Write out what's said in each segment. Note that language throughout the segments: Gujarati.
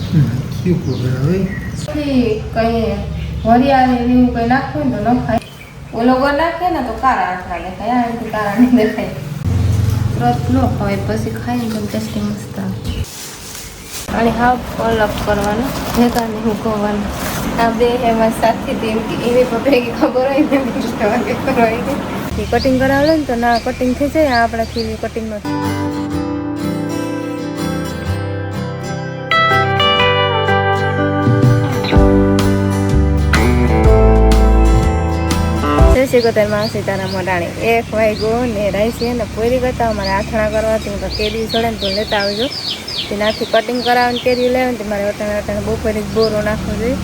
ક્યું પૂરે હવે કઈ વરિયાળી ને એવું કઈ નાખવું ને તો ન ખાય. ઓલો ગોળ નાખે ને તો કારા આઠા દેખાય. આ રીતે કારા નહીં દેખાય. વ્રત ન ખવાય પછી ખાય ને તો ટેસ્ટી મસ્ત આવે. અને હાફ અલગ કરવાનું ભેગા નહીં મૂકવાનું. આ બે એમાં સાથે એમ કે એવી પણ ભેગી ખબર હોય ને બીજા વાગે કરવાની. કટિંગ કરાવે ને તો ના કટિંગ થઈ જાય. આપણાથી કટિંગમાં માં સીતારામ મડાણી 1 વાગ્યો ને રાઈસી ને પૂરી કરતા અમારે આથણા કરવાથી હું કેરી ચડે ને તો લેતા આવજો. તેનાથી કટિંગ કરાવીને કેરી લેવા ને મારે વટાણા બપોરે બોરો નાખવો જોઈએ.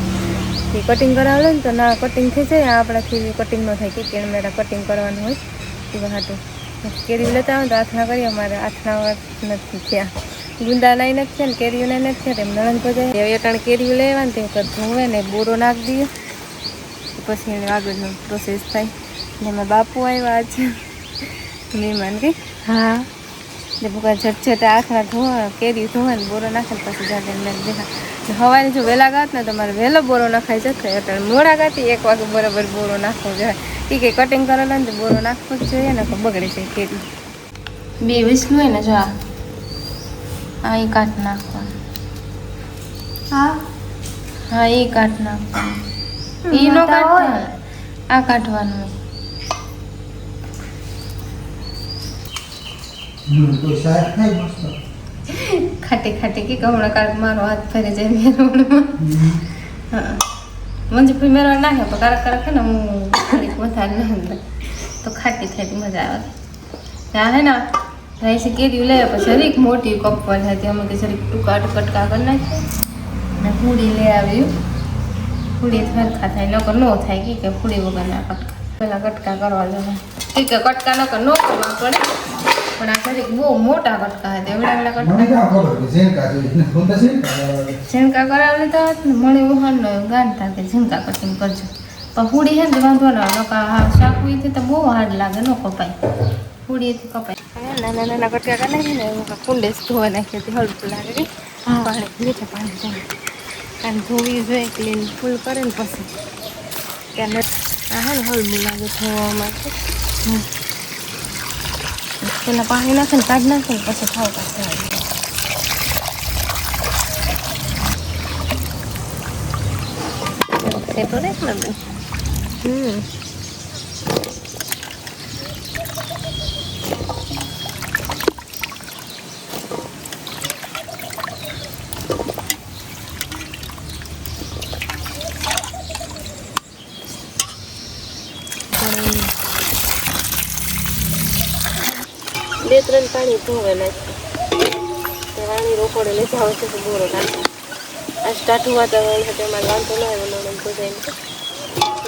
એ કટિંગ કરાવે ને તો ના કટિંગ થઈ જાય. આપણાથી કટિંગ ન થાય કે મેરા કટિંગ કરવાનું હોય એ હાટું કેરી લેતા આવે તો આથણા કરીએ. અમારે આથણા નથી થયા. ગુંદા નાઈ નથી થયા ને કેરીઓ નાઈ નથી થયા. એમ નણંદ પજાય વટાણ કેરીઓ લેવા ને તે વખત ધોવે ને બોરો નાખી દઈએ પછી એને આગળનો પ્રોસેસ થાય. ને એમાં બાપુ આવ્યા છે મહેમાન કે હા ને ભૂકા ઝટઝટ આખરા ધોવા કેરી ધોવા ને બોરો નાખે પછી જાતે મેં દેખા હવારે જો વહેલા ગાત ને તમારે વહેલો બોરો નાખાઈ જશે. એટલે મોડા ગાતી 1 વાગે બરાબર બોરો નાખવો જોઈએ. એ કંઈ કટિંગ કરેલા ને તો બોરો નાખવો જ જોઈએ ને તો બગડે છે કેરી. 2 વિસલું હોય ને જો આ એ કાઢ નાખવાનું. હા એ કાઢ નાખવાનું. એ નો કાઢવાનું આ કાઢવાનું. ખાટી ખાટી કે હમણાં કારક મારો હાથ ફરી જાય મેરવણમાં. હા મંજ ફરી મેરવણ નાખે પણ કારક કારક ને હું થોડીક વધારે ના તો ખાટી ખાટી મજા આવે. ત્યાં હે ને રાઈસી કેરી લે પછી જરીક મોટી કપવા થાય અમે કે જરીક ટૂંકા કટકા કરી નાખીએ ને પૂડી લઈ આવ્યું. પૂડી સરખા થાય નકર ન થાય કે પૂડી વગરના કટકા પેલા કટકા કરવા જવા કે કટકા નકર ન કરવા પડે. પણ આ જરીક બહુ મોટા કટકા હતા. એવડા કટકા ઝીણકા કરાવી લીધા ને મને ઉહાન ગાંધતા કે ઝીણકા કટિંગ કરજો. પણ પૂડી છે ને વાંધો ના નકા શાકવીથી તો બહુ હાર્ડ લાગે ન કપાય. પૂડીથી કપાય. નાના નાના કટકા કરી નાખી ને કુંડે ધોવા નાખી હતી હળવું લાગે કે પાણી મીઠા પાણી જાય અને ધોવી જોઈએ ક્લીન ફૂલ કરે ને પછી ત્યાં આ હે ને હળવું લાગે ધોવા માટે. પેલા પાણી નાખે ને કાઢી નાખે ને પછી ખાવ પાસે સેટો રે ને. બે 3 પાણી ધોવે નાખે રાણી રોકડે લઈ જાવ છે તો બોરો નાખે. આ સ્ટાર્ટું વાતાવરણ છે તેમાં વાંધો ન આવે નોડમ તો જાય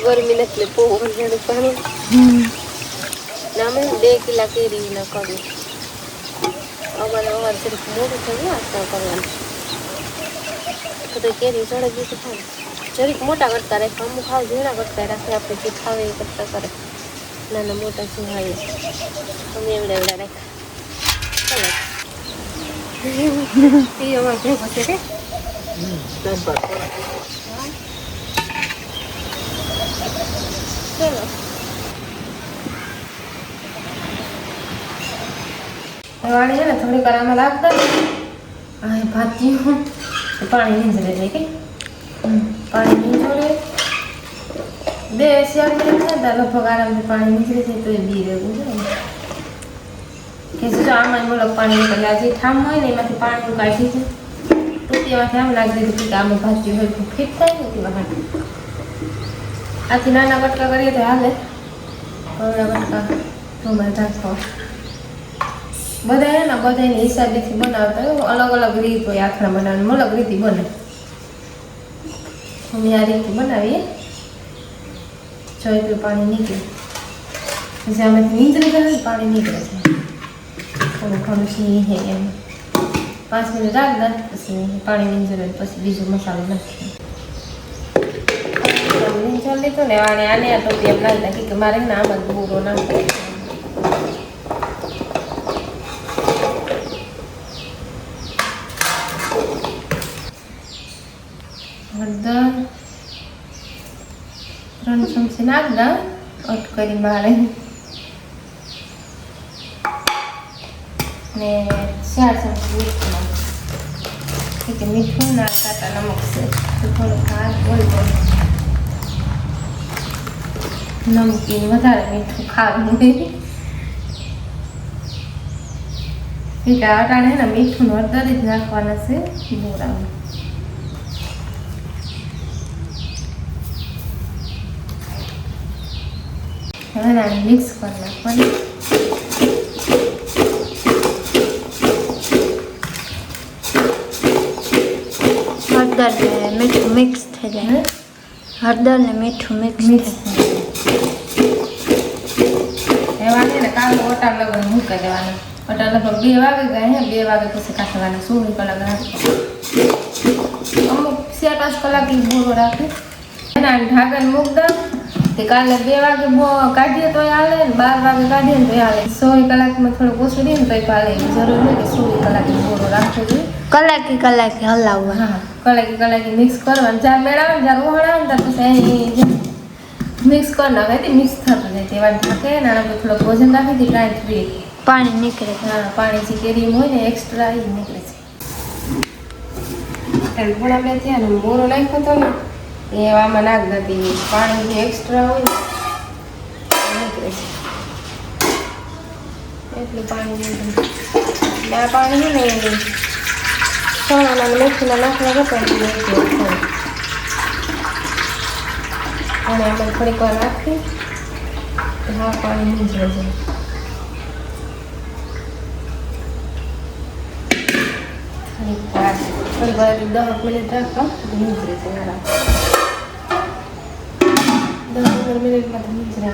ગરમી નથી પોવું જાડું પાણી ના અમે 2 કિલા કેરી ના કર્યું. અમારે જરીક મોટું થયું ને આસ્તા કરવાનું તો કેરી ચડે ગયું તો ખાવ જરીક મોટા કટકા રાખે. અમુક ખાવ ઝીણા કટકા રાખે. આપણે જે ખાવે એ કટકા કરે નાના મોટા સિંહાઈએ અમે એવડા રાખે. વાળી છે ને થોડીક વાર આમાં લાગતા ભાત્યું પાણી નીંજરે જાય કે પાણી નીંજોડે 2 શિયાળ થતા લગભગ આરામથી પાણી નીકળી જાય તો એ બી રહેવું છે કે જો આમાં મતલબ પાણી નીકળે જે ઠામ હોય ને એમાંથી પાણી કાઢી છે તો તેમાંથી આમ લાગી દીધું કે આમાં ભાજ્યું હોય તો ફિટ થાય ને તેવા માટે આથી નાના કટકા કરીએ તો હાલે. કવડા કટકા થોડા ઢાંકવા બધા ને બધાની હિસાબેથી બનાવતા હોય. અલગ અલગ રીત હોય આખરા બનાવવાની. અલગ રીતિ બને. અમે આ રીતે બનાવીએ. જો એટલું પાણી નીકળે પછી આમાંથી નીંદરી જાય પાણી નીકળે છે થોડું ઘણું સિંહ હે એમ 5 મિનિટ રાખતા પછી પાણી નીંજરે પછી બીજો મસાલો નાખીએ. નીંજર લીધું ને આને આ ટોપી એમ લાગતા કે મારે ને આમાં બોરો નાખવો. હળદર 3 ચમચી નાખ દા અટ કરી મારે ને 4 ચમચી મીઠું નાખ કે મીઠું ના કાતા નમક છે તો થોડું ખાર બોલ નમકીન વધારે મીઠું ખાવું નહીં એટલે અટાણે ને મીઠું હળદર જ નાખવાના છે બોરામાં હવે મિક્સ કરી નાખવાનું હળદર ને મીઠું મિક્સ થઈ જાય હળદર ને મીઠું મિક્સ એવા ને કાલે ઓટા લગન મૂકી દેવાના ઓટા લગભગ 2 વાગે ગયા હે 2 વાગે પછી કાઢવાના 16 કલાક રાખે અમુક 4-5 કલાક બોરો રાખે એના ઢાંકણ મૂક દે તે કાલે 2 વાગે કાઢીએ તો હાલે ને 12 વાગે કાઢીએ તો હાલે 16 કલાકમાં થોડું ઓછું દે ને તો હાલે જરૂર નહીં કે 16 કલાક બોરો રાખવો જોઈએ કલાકે હલાવવા હા કલાકે મિક્સ કરવાનું જ્યાં મેળાવે ને જ્યાં રોહડાવે ને ત્યાં પછી મિક્સ કરી નાખે મિક્સ થતું જાય તેવા ઢાંકે ને આપણે થોડું ભોજન રાખી દઈએ કાંઈ ફ્રી પાણી નીકળે હા પાણી જે કેરી હોય ને એક્સ્ટ્રા એ નીકળે છે ઘણા બે થયા ને બોરો નાખ્યો હતો ને એ આમાં નાખ નથી પાણી જે એક્સ્ટ્રા હોય ને નીકળે છે એટલું પાણી નીકળે આ પાણી છે ને ચણાના મેથીના નાખવા કરતા અને આમાં થોડીક વાર રાખી હા પાણી નીકળે છે થોડી વાર 10 મિનિટ રાખો નીકળે છે 10 મિનિટમાં તો નીકળે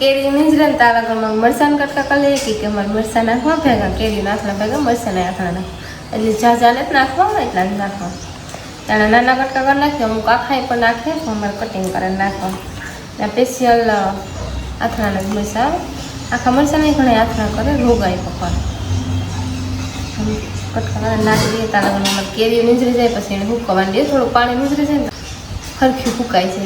કેરી નીચરે ને તારા ઘરમાં મરસાન કટકા કરી લઈએ કે અમારે મરસા નાખવા ભેગા કેરી નાખવા ભેગા મરસા નાખવા એટલે ઝાઝા નથી નાખવા એટલા જ નાખવા ત્યારે નાના કટકા કરી નાખીએ અમુક આખાઈ પણ નાખે તો અમારે કટિંગ કરીને નાખવા સ્પેશિયલ આથણાના જ મરસા આખા મરસા નહીં ઘણા આથણા કરે રોગાઈ પપ્પા કટકા નાખી દઈએ તારા ઘરમાં કેરી નીચરી જાય પછી એને હુકવાની દે થોડું પાણી નીચરી જાય ને ખરખી ફૂકાય છે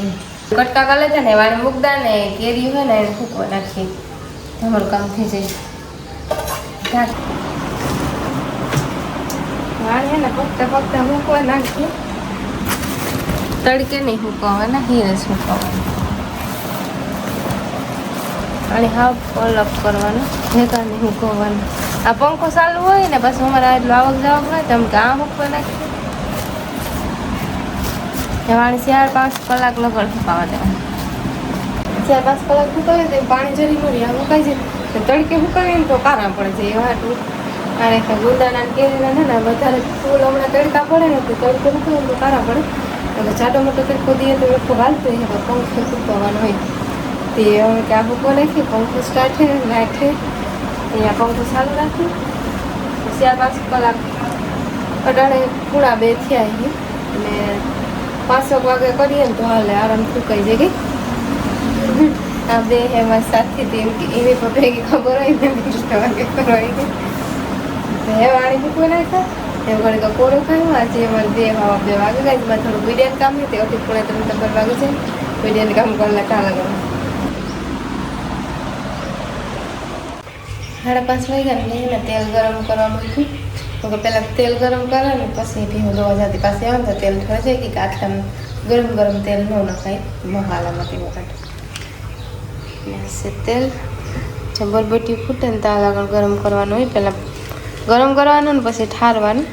કટકા કરે છે ને વાળે મૂકદા ને કેરી હોય ને એને ફૂકવા નાખીએ તમારું કામ થઈ જાય વાળે ને ફક્ત મૂકવા નાખીએ તડકે નહીં ફૂકવાના હીરે જ ફૂકવાના અને હાફ અલગ કરવાનું ભેગા નહીં ફૂકવાનું આ પંખો ચાલુ હોય ને પછી અમારે એટલું આવક જાવક હોય તો અમે આ ફૂકવા નાખીએ વાણી 4-5 કલાક લગડ ફૂકાવા દેવાનું 4-5 કલાક ફૂકાવે તો પાણી જરી મળી આ ફૂકાઈ જાય તડકે ફૂકાવે ને તો કારા પડે છે એવા આટલું આ ગુંદાના કેરીના ને વધારે ફૂલ હમણાં તડકા પડે ને તો તડકે ફૂકાવે તો કારા પડે એટલે ચાટો મોટો તડકો દઈએ તો એટલો હાલતો હોય પંખો ફૂકવાનો હોય તે હવે કે આ ફૂકો નાખીએ પંખો સ્ટાર્ટ છે લાઇટ છે અહીંયા પંખો ચાલુ રાખી 4-5 કલાક અઢાડે પૂરા 2 થયા અને 5 વાગે કરીએ ને તો હાલે આરામ ફૂકાઈ જાય ગઈ આ બે એમાં સાથે તેમ કે એની પર ભેગી ખબર હોય ને 2 વાગે કરવાય ગઈ હે વાણી ફૂકવા નાખ્યા એ ઘડી કોળું ખાયું આજે અમારે 2 વાગે ગઈ એમાં થોડું વિડીયાનું કામ હતું અઢી પોણે 3 વાગે છે વિડીયાનું કામ કરલા ટા લગાવું 5:30 વાગ્યા ને તેલ ગરમ કરવા મૂક્યું તો પહેલાં તેલ ગરમ કરે ને પછી ભીનું દવા જતી પાસે આવે તો તેલ ઠરે જાય કે આટલા ગરમ તેલ ન નખાય મસાલામાંથી વખત તેલ બરબટી ફૂટે ને ત્યાં આગળ ગરમ કરવાનું હોય પહેલાં ગરમ કરવાનું ને પછી ઠારવાનું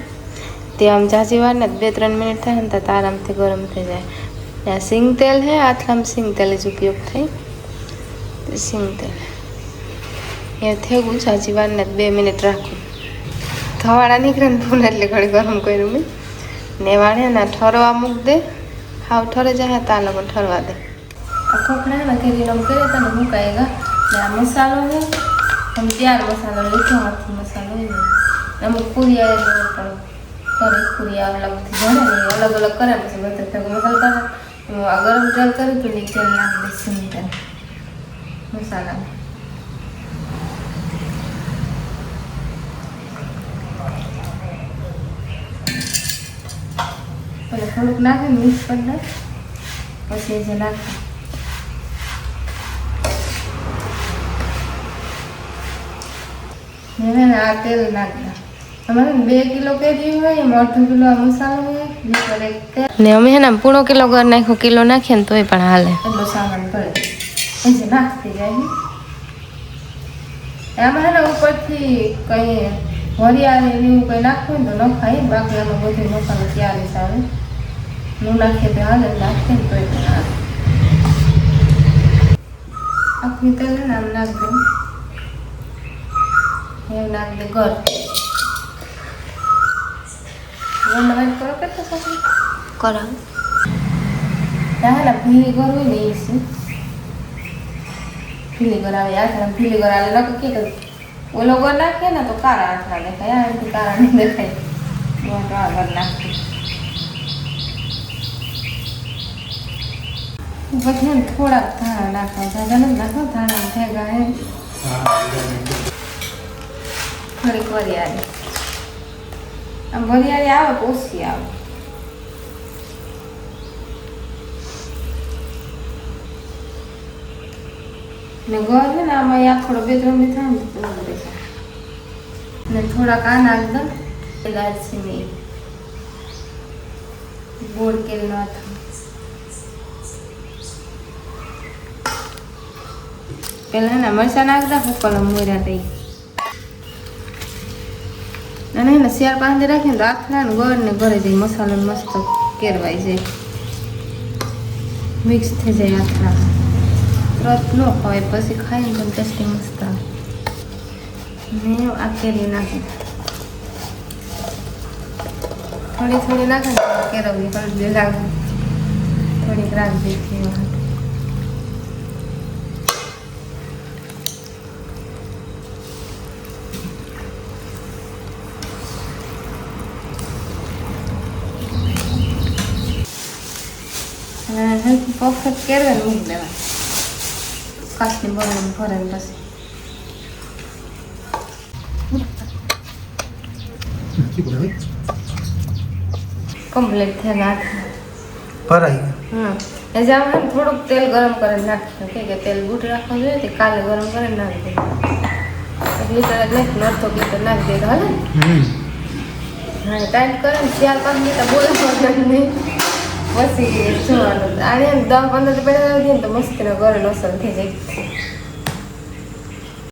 તે આમ ઝાઝી વાર ને 2-3 મિનિટ થાય ને તો આરામથી ગરમ થઈ જાય ત્યાં સિંગ તેલ છે આટલામાં સિંગ તેલ જ ઉપયોગ થાય સિંગ તેલ એ થયું ઝાઝી વાર ને 2 મિનિટ રાખું ધવાડા નીકળે ને પૂને એટલે ઘડી ગરમ કર્યું મેં ને વાળે ને ઠરવા મૂક દે હાવ ઠરે જાય ત્યાં લગન ઠરવા દે આ ખોખડા કેરી રમ કરે તને મૂકાયેગા ને આ મસાલો છે हम तैयार मसाला લીધો હાથી મસાલો હોય ને અમુક પૂરિયા પણ કરે પૂરિયા અલગ જણે ને અલગ અલગ કરે પછી બધે ભેગો મસાલો કરે આ ગરમ તેલ કરી તો નીચે નાખી દઈશું તેલ મસાલા થોડુંક નાખીને મિક્સ કરી દે પછી જે નાખે આ તેલ નાખતા અમારે 2 કિલો કેરી હોય એમાં 1/2 કિલો મસાલો હોય ને અમે હે ને 1/2 કિલો ઘર નાખ્યો કિલો નાખીએ ને તોય પણ હાલે એટલો સામાન પડે એ જે નાખતી જાય આમાં હે ને ઉપરથી કંઈ વરિયાળી ને એવું કંઈ નાખવું ને તો ન ખાય બાકી આમાં બધો મસાલો ત્યારે આવે નું નાખીએ તો હાલે નાખીએ ને તોય પણ હાલે આખી તેલ ને આમ નાખ દઉં એવું નાખ દે ઘર વાઈટ કરો કેટલો સાચું કરાવ ત્યાં ભીલી ગર હોય ને એ છે ભીલી ગર આવે આ ભીલી ગર આવે લોકો કે ઓલો ગર નાખીએ ને તો કારા આઠા દેખાય આ એમથી કારા નહીં દેખાય મોટો આ ગર નાખીએ પછી થોડાક ધાણા નાખવા ધાણા નથી નાખો ધાણા ભેગા હે થોડીક વરિયાળી આમ વરિયાળી આવે તો ઓછી આવે ને ગોળ છે ને આમાં આખો 2-3 દી થાય ને તો રહેશે ને થોડાક આ નાખ દો દાલચીની ગોળ કેરીનો હાથ પેલા ને મરચાં નાખ દો હુકલ મોર્યા તઈ અને એને શિયાળ બાંધી રાખીને તો આખલા ને ગોળ ને ઘરે જઈ મસાલો મસ્ત કેરવાઈ જાય મિક્સ થઈ જાય આખલા રસ ન હોય પછી ખાઈને પણ ટેસ્ટી મસ્ત આવે ને આ કેરી નાખી થોડી નાખે ને કેરવની હળદી લાગે થોડીક રાખી દીધી પરફેક્ટ કેરવે ને મૂકી દેવા કાચની બરણી ભરે ને પછી કમ્પ્લીટ થયા નાખ ભરાઈ એ જાવ ને થોડુંક તેલ ગરમ કરીને નાખી કે તેલ બૂટ રાખવું જોઈએ તે કાલે ગરમ કરીને નાખી દે 1 લીટર નાખી અડધો લીટર નાખી દે હાલે હા ટાઈટ કરે ને 4-5 લીટર બોલવાનું નહીં પછી જોવાનું આને 10-15 પહેલાં આવી દઈએ ને તો મસ્તીનો ગરમ અસર થઈ જાય